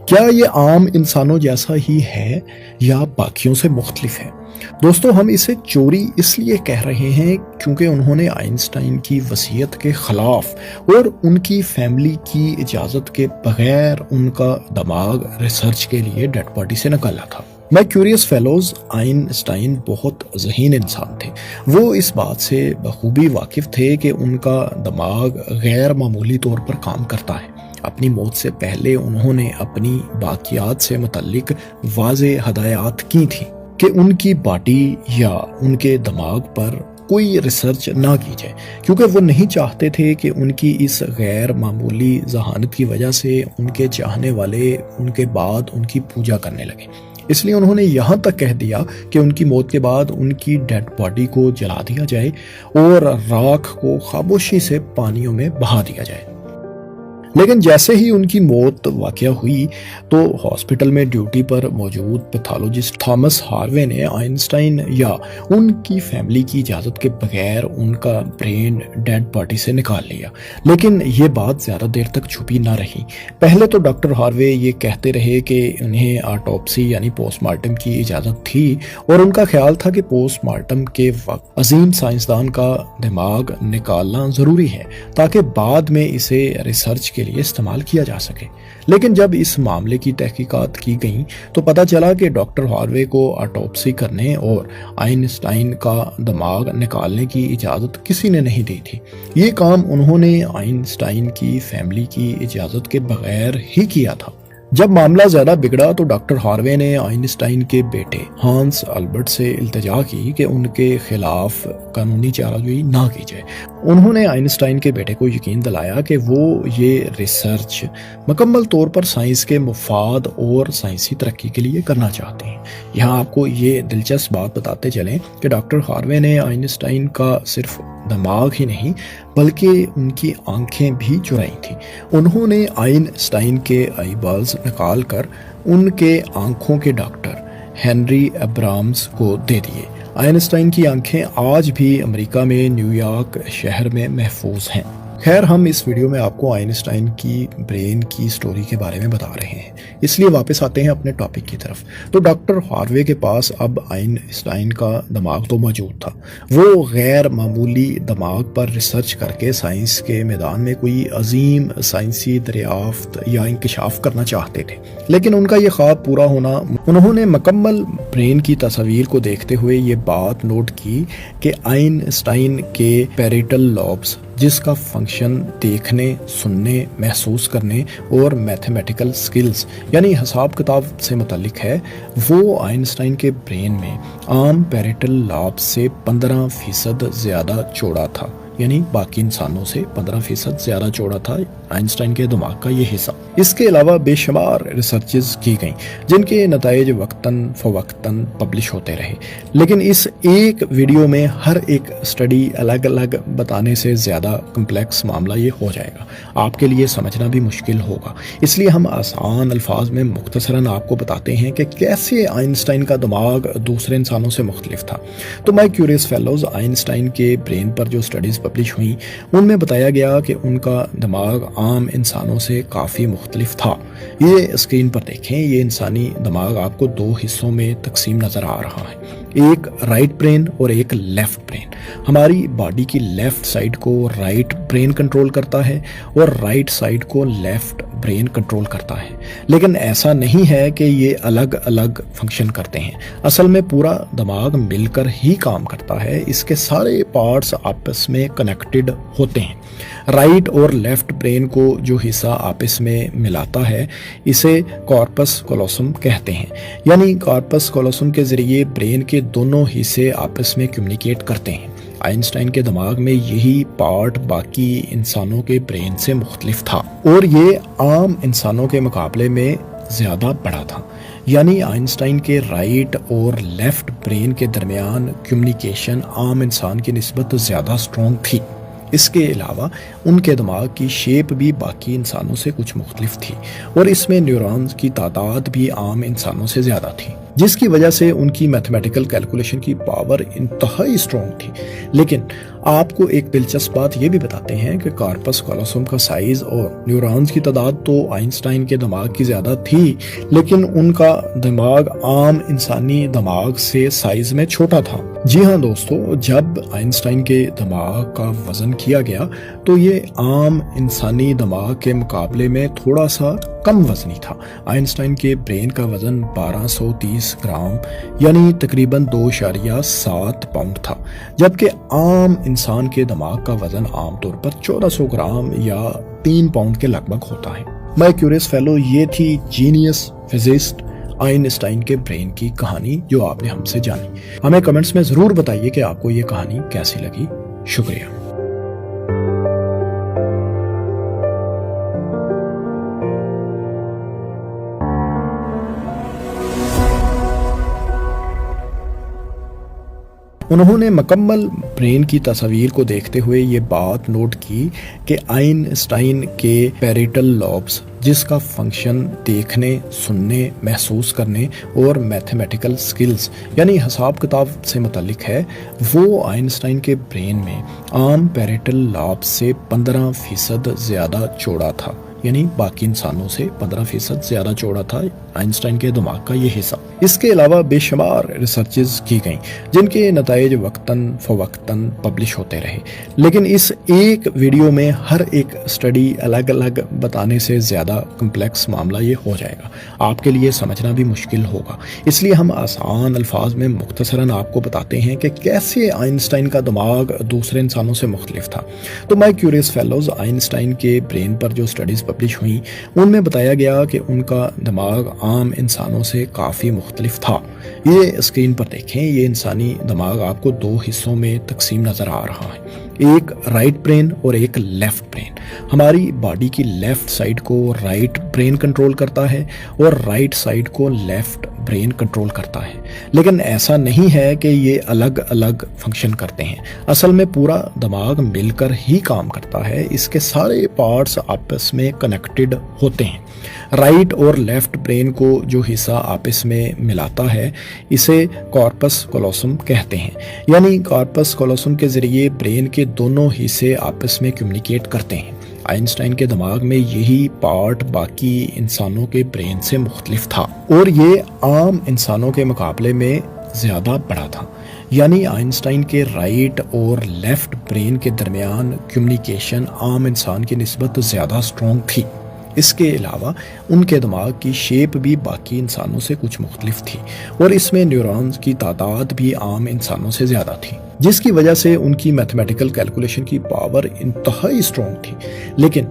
کیا یہ عام انسانوں جیسا ہی ہے یا باقیوں سے مختلف ہے؟ دوستو، ہم اسے چوری اس لیے کہہ رہے ہیں کیونکہ انہوں نے آئنسٹائن کی وصیت کے خلاف اور ان کی فیملی کی اجازت کے بغیر ان کا دماغ ریسرچ کے لیے ڈیڈ باڈی سے نکالا تھا۔ مائی کیوریس فیلوز، آئنسٹائن بہت ذہین انسان تھے۔ وہ اس بات سے بخوبی واقف تھے کہ ان کا دماغ غیر معمولی طور پر کام کرتا ہے۔ اپنی موت سے پہلے انہوں نے اپنی باقیات سے متعلق واضح ہدایات کی تھیں کہ ان کی باڈی یا ان کے دماغ پر کوئی ریسرچ نہ کی جائے، کیونکہ وہ نہیں چاہتے تھے کہ ان کی اس غیر معمولی ذہانت کی وجہ سے ان کے چاہنے والے ان کے بعد ان کی پوجا کرنے لگے۔ اس لیے انہوں نے یہاں تک کہہ دیا کہ ان کی موت کے بعد ان کی ڈیڈ باڈی کو جلا دیا جائے اور راکھ کو خاموشی سے پانیوں میں بہا دیا جائے۔ لیکن جیسے ہی ان کی موت واقع ہوئی تو ہاسپٹل میں ڈیوٹی پر موجود پیتھولوجسٹ تھامس ہاروے نے آئنسٹائن یا ان کی فیملی کی اجازت کے بغیر ان کا برین ڈیڈ باڈی سے نکال لیا۔ لیکن یہ بات زیادہ دیر تک چھپی نہ رہی۔ پہلے تو ڈاکٹر ہاروے یہ کہتے رہے کہ انہیں آٹوپسی یعنی پوسٹ مارٹم کی اجازت تھی اور ان کا خیال تھا کہ پوسٹ مارٹم کے وقت عظیم سائنسدان کا دماغ نکالنا ضروری ہے تاکہ بعد میں اسے ریسرچ کے لیے استعمال کیا جا سکے۔ لیکن جب اس معاملے کی تحقیقات کی گئیں تو پتہ چلا کہ ڈاکٹر ہاروے کو آٹوپسی کرنے اور آئنسٹائن کا دماغ نکالنے کی اجازت کسی نے نہیں دی تھی۔ یہ کام انہوں نے آئنسٹائن کی فیملی کی اجازت کے بغیر ہی کیا تھا۔ جب معاملہ زیادہ بگڑا تو ڈاکٹر ہاروے نے آئنسٹائن کے بیٹے ہانس البرٹ سے التجا کی کہ ان کے خلاف قانونی چارہ جوئی نہ کی جائے۔ انہوں نے آئنسٹائن کے بیٹے کو یقین دلایا کہ وہ یہ ریسرچ مکمل طور پر سائنس کے مفاد اور سائنسی ترقی کے لیے کرنا چاہتے ہیں۔ یہاں آپ کو یہ دلچسپ بات بتاتے چلیں کہ ڈاکٹر ہاروے نے آئنسٹائن کا صرف دماغ ہی نہیں بلکہ ان کی آنکھیں بھی چرائی تھیں۔ انہوں نے آئنسٹائن کے آئی بالز نکال کر ان کے آنکھوں کے ڈاکٹر ہنری ابرامز کو دے دیے۔ آئنسٹائن کی آنکھیں آج بھی امریکہ میں نیو یارک شہر میں محفوظ ہیں۔ خیر، ہم اس ویڈیو میں آپ کو آئنسٹائن کی برین کی سٹوری کے بارے میں بتا رہے ہیں، اس لیے واپس آتے ہیں اپنے ٹاپک کی طرف۔ تو ڈاکٹر ہاروے کے پاس اب آئنسٹائن کا دماغ تو موجود تھا۔ وہ غیر معمولی دماغ پر ریسرچ کر کے سائنس کے میدان میں کوئی عظیم سائنسی دریافت یا انکشاف کرنا چاہتے تھے، لیکن ان کا یہ خواب پورا ہونا، انہوں نے مکمل برین کی تصاویر کو دیکھتے ہوئے یہ بات نوٹ کی کہ آئنسٹائن کے پیریٹل لوبس، جس کا فنکشن دیکھنے، سننے، محسوس کرنے اور میتھمیٹیکل سکلز یعنی حساب کتاب سے متعلق ہے، وہ آئنسٹائن کے برین میں عام پیریٹل لوب سے 15% زیادہ چوڑا تھا، یعنی باقی انسانوں سے 15% زیادہ چوڑا تھا آئنسٹائن کے دماغ کا یہ حصہ۔ اس کے علاوہ بے شمار ریسرچز کی گئیں جن کے نتائج وقتاً فوقتاً پبلش ہوتے رہے، لیکن اس ایک ویڈیو میں ہر ایک سٹڈی الگ الگ بتانے سے زیادہ کمپلیکس معاملہ یہ ہو جائے گا، آپ کے لیے سمجھنا بھی مشکل ہوگا۔ اس لیے ہم آسان الفاظ میں مختصراً آپ کو بتاتے ہیں کہ کیسے آئنسٹائن کا دماغ دوسرے انسانوں سے مختلف تھا۔ تو مائی کیوریس فیلوز، آئنسٹائن کے برین پر جو سٹڈیز پبلش ہوئیں ان میں بتایا گیا کہ ان کا دماغ عام انسانوں سے کافی مختلف تھا۔ یہ اسکرین پر دیکھیں، یہ انسانی دماغ آپ کو دو حصوں میں تقسیم نظر آ رہا ہے، ایک رائٹ برین اور ایک لیفٹ برین۔ ہماری باڈی کی لیفٹ سائڈ کو رائٹ برین کنٹرول کرتا ہے اور رائٹ سائڈ کو لیفٹ برین کنٹرول کرتا ہے، لیکن ایسا نہیں ہے کہ یہ الگ الگ فنکشن کرتے ہیں۔ اصل میں پورا دماغ مل کر ہی کام کرتا ہے، اس کے سارے پارٹس آپس میں کنیکٹڈ ہوتے ہیں۔ رائٹ اور لیفٹ برین کو جو حصہ آپس میں ملاتا ہے اسے کارپس کولوسم کہتے ہیں، یعنی کارپس کولوسم کے ذریعے برین کے دونوں حصے آپس میں کمیونیکیٹ کرتے ہیں۔ آئنسٹائن کے دماغ میں یہی پارٹ باقی انسانوں کے برین سے مختلف تھا اور یہ عام انسانوں کے مقابلے میں زیادہ بڑا تھا، یعنی آئنسٹائن کے رائٹ اور لیفٹ برین کے درمیان کمیونیکیشن عام انسان کی نسبت زیادہ سٹرونگ تھی۔ اس کے علاوہ ان کے دماغ کی شیپ بھی باقی انسانوں سے کچھ مختلف تھی اور اس میں نیورونز کی تعداد بھی عام انسانوں سے زیادہ تھی۔ جس کی وجہ سے ان کی میتھمیٹیکل کیلکولیشن کی پاور انتہائی اسٹرانگ تھی. لیکن آپ کو ایک دلچسپ بات یہ بھی بتاتے ہیں کہ کارپس کالوسم کا سائز اور نیورونز کی تعداد تو آئنسٹائن کے دماغ کی زیادہ تھی، لیکن ان کا دماغ عام انسانی دماغ سے سائز میں چھوٹا تھا. جی ہاں دوستو، جب آئنسٹائن کے دماغ کا وزن کیا گیا تو یہ عام انسانی دماغ کے مقابلے میں تھوڑا سا کم وزنی تھا. آئنسٹائن کے برین کا وزن 1230 گرام یعنی تقریباً 2.7 پاؤنڈ تھا، جبکہ عام انسان کے دماغ کا وزن عام طور پر 1400 گرام یا 3 پاؤنڈ کے لگ بھگ ہوتا ہے. مائی کیوریس فیلو، یہ تھی جینیس فزسٹ آئنسٹائن کے برین کی کہانی جو آپ نے ہم سے جانی. ہمیں کمنٹس میں ضرور بتائیے کہ آپ کو یہ کہانی کیسی لگی. شکریہ. انہوں نے مکمل برین کی تصاویر کو دیکھتے ہوئے یہ بات نوٹ کی کہ آئنسٹائن کے پیریٹل لوبز، جس کا فنکشن دیکھنے، سننے، محسوس کرنے اور میتھمیٹیکل سکلز یعنی حساب کتاب سے متعلق ہے، وہ آئنسٹائن کے برین میں عام پیریٹل لوبز سے 15% زیادہ چوڑا تھا، یعنی باقی انسانوں سے 15% زیادہ چوڑا تھا آئنسٹائن کے دماغ کا یہ حصہ. اس کے علاوہ بے شمار ریسرچز کی گئیں جن کے نتائج وقتاً فوقتاً پبلش ہوتے رہے، لیکن اس ایک ویڈیو میں ہر ایک اسٹڈی الگ الگ بتانے سے زیادہ کمپلیکس معاملہ یہ ہو جائے گا، آپ کے لیے سمجھنا بھی مشکل ہوگا. اس لیے ہم آسان الفاظ میں مختصراً آپ کو بتاتے ہیں کہ کیسے آئنسٹائن کا دماغ دوسرے انسانوں سے مختلف تھا. تو مائی کیوریس فیلوز، آئنسٹائن کے برین پر جو اسٹڈیز پبلش ہوئیں ان میں بتایا گیا کہ ان کا دماغ عام انسانوں سے کافی مختلف تھا. یہ اسکرین پر دیکھیں، یہ انسانی دماغ آپ کو 2 حصوں میں تقسیم نظر آ رہا ہے، ایک رائٹ برین اور ایک لیفٹ برین. ہماری باڈی کی لیفٹ سائڈ کو رائٹ برین کنٹرول کرتا ہے اور رائٹ سائڈ کو لیفٹ برین کنٹرول کرتا ہے. لیکن ایسا نہیں ہے کہ یہ الگ الگ فنکشن کرتے ہیں، اصل میں پورا دماغ مل کر ہی کام کرتا ہے. اس کے سارے پارٹس آپس میں کنیکٹڈ ہوتے ہیں. رائٹ اور لیفٹ برین کو جو حصہ آپس میں ملاتا ہے اسے کارپس کالوسم کہتے ہیں، یعنی کارپس کالوسم کے ذریعے برین کے دونوں حصے آپس میں کمیونیکیٹ کرتے ہیں. آئنسٹائن کے دماغ میں یہی پارٹ باقی انسانوں کے برین سے مختلف تھا اور یہ عام انسانوں کے مقابلے میں زیادہ بڑا تھا، یعنی آئنسٹائن کے رائٹ اور لیفٹ برین کے درمیان کمیونیکیشن عام انسان کی نسبت زیادہ اسٹرانگ تھی. اس کے علاوہ ان کے دماغ کی شیپ بھی باقی انسانوں سے کچھ مختلف تھی اور اس میں نیورونز کی تعداد بھی عام انسانوں سے زیادہ تھی، جس کی وجہ سے ان کی میتھمیٹیکل کیلکولیشن کی پاور انتہائی اسٹرانگ تھی. لیکن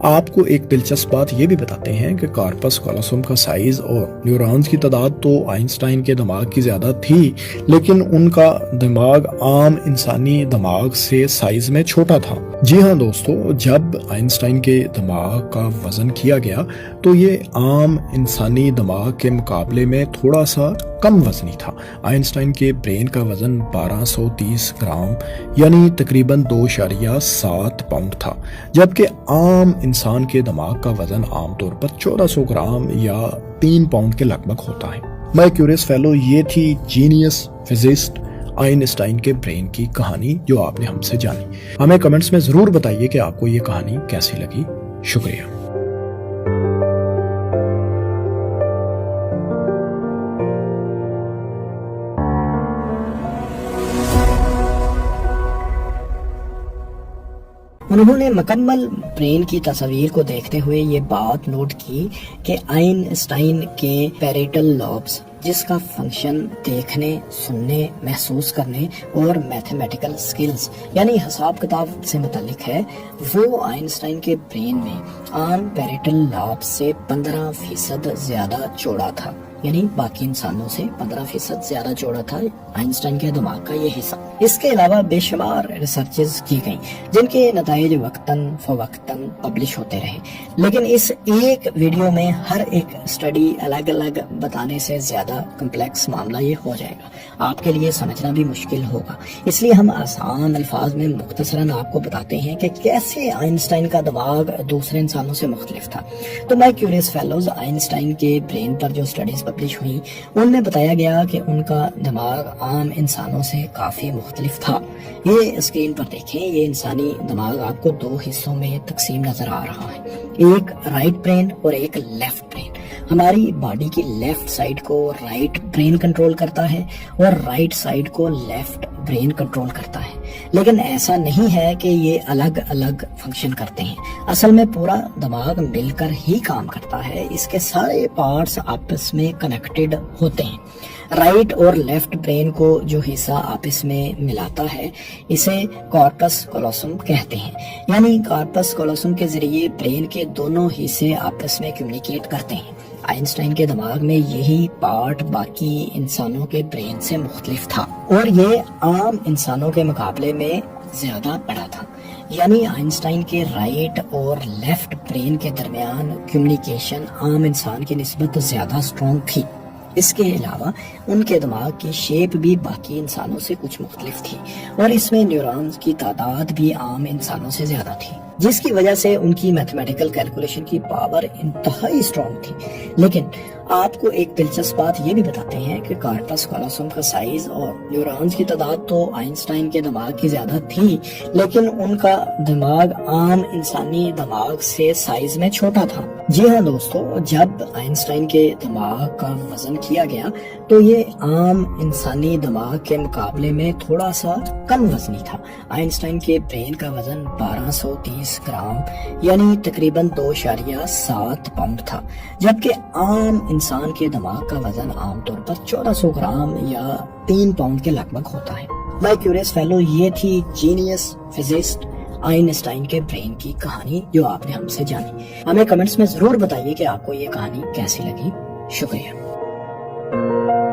آپ کو ایک دلچسپ بات یہ بھی بتاتے ہیں کہ کارپس کالوسم کا سائز اور نیورونز کی تعداد تو آئنسٹائن کے دماغ کی زیادہ تھی، لیکن ان کا دماغ عام انسانی دماغ سے سائز میں چھوٹا تھا. جی ہاں دوستو، جب آئنسٹائن کے دماغ کا وزن کیا گیا تو یہ عام انسانی دماغ کے مقابلے میں تھوڑا سا کم وزنی تھا. آئنسٹائن کے برین کا وزن 1230 گرام یعنی تقریباً 2.7 پاؤنڈ تھا، جبکہ عام انسان کے دماغ کا وزن عام طور پر 1400 گرام یا 3 پاؤنڈ کے لگ بھگ ہوتا ہے. مائی کیوریس فیلو، یہ تھی جینیس فزسٹ آئنسٹائن کے برین کی کہانی جو آپ نے ہم سے جانی. ہمیں کمنٹس میں ضرور بتائیے کہ آپ کو یہ کہانی کیسی لگی. شکریہ. انہوں نے مکمل برین کی تصاویر کو دیکھتے ہوئے یہ بات نوٹ کی کہ آئنسٹائن کے پیریٹل لوبز، جس کا فنکشن دیکھنے، سننے، محسوس کرنے اور میتھمیٹیکل سکلز یعنی حساب کتاب سے متعلق ہے، وہ آئنسٹائن کے برین میں عام پیریٹل لوب سے 15% زیادہ چوڑا تھا، یعنی باقی انسانوں سے 15% زیادہ چوڑا تھا آئنسٹائن کے دماغ کا یہ حصہ. اس کے علاوہ بے شمار ریسرچز کی گئیں جن کے نتائج وقتاً فوقتاً پبلش ہوتے رہے، لیکن اس ایک ویڈیو میں ہر ایک اسٹڈی الگ الگ بتانے سے زیادہ کمپلیکس معاملہ یہ ہو جائے گا، آپ کے لیے سمجھنا بھی مشکل ہوگا. اس لیے ہم آسان الفاظ میں مختصراً آپ کو بتاتے ہیں کہ کیسے آئنسٹائن کا دماغ دوسرے انسانوں سے مختلف تھا. تو مائی کیوریس فیلوز، آئنسٹائن کے برین پر جو اسٹڈیز پبلش ہوئیں ان میں بتایا گیا کہ ان کا دماغ عام انسانوں سے کافی مختلف تھا۔ یہ اسکرین پر دیکھیں، یہ انسانی دماغ آپ کو دو حصوں میں تقسیم نظر آ رہا ہے، ایک رائٹ برین اور ایک لیفٹ برین۔ ہماری باڈی کی لیفٹ سائڈ کو رائٹ برین کنٹرول کرتا ہے اور رائٹ سائڈ کو لیفٹ برین کنٹرول کرتا ہے، لیکن ایسا نہیں ہے کہ یہ الگ الگ فنکشن کرتے ہیں۔ اصل میں پورا دماغ مل کر ہی کام کرتا ہے، اس کے سارے پارٹس آپس میں کنیکٹڈ ہوتے ہیں۔ رائٹ اور لیفٹ برین کو جو حصہ آپس میں ملاتا ہے اسے کارپس کالوسم کہتے ہیں، یعنی کارپس کالوسم کے ذریعے برین کے دونوں حصے آپس میں کمیونیکیٹ کرتے ہیں۔ آئنسٹائن کے دماغ میں یہی پارٹ باقی انسانوں کے برین سے مختلف تھا اور یہ عام انسانوں کے مقابلے میں زیادہ بڑا تھا، یعنی آئنسٹائن کے رائٹ اور لیفٹ برین کے درمیان کمیونیکیشن عام انسان کی نسبت زیادہ سٹرونگ تھی۔ اس کے علاوہ ان کے دماغ کی شیپ بھی باقی انسانوں سے کچھ مختلف تھی اور اس میں نیورونز کی تعداد بھی عام انسانوں سے زیادہ تھی، جس کی وجہ سے ان کی میتھمیٹیکل کیلکولیشن کی پاور انتہائی سٹرونگ تھی۔ لیکن آپ کو ایک دلچسپ بات یہ بھی بتاتے ہیں کہ کارپس کالوسم کا سائز اور نیورونز کی تعداد تو آئنسٹائن کے دماغ کی زیادہ تھی، لیکن ان کا دماغ عام انسانی دماغ سے سائز میں چھوٹا تھا۔ جی ہاں دوستو، جب آئنسٹائن کے دماغ کا وزن کیا گیا تو یہ عام انسانی دماغ کے مقابلے میں تھوڑا سا کم وزنی تھا۔ آئنسٹائن کے برین کا وزن 1230 گرام یعنی تقریباً 2.7 پاؤنڈ تھا، جبکہ عام انسان کے دماغ کا وزن عام طور پر 1400 گرام یا 3 پاؤنڈ کے لگ بھگ ہوتا ہے۔ مائی کیوریس فیلو، یہ تھی جینیس فزسٹ آئنسٹائن کے برین کی کہانی جو آپ نے ہم سے جانی۔ ہمیں کمنٹس میں ضرور بتائیے کہ آپ کو یہ کہانی کیسی لگی۔ شکریہ۔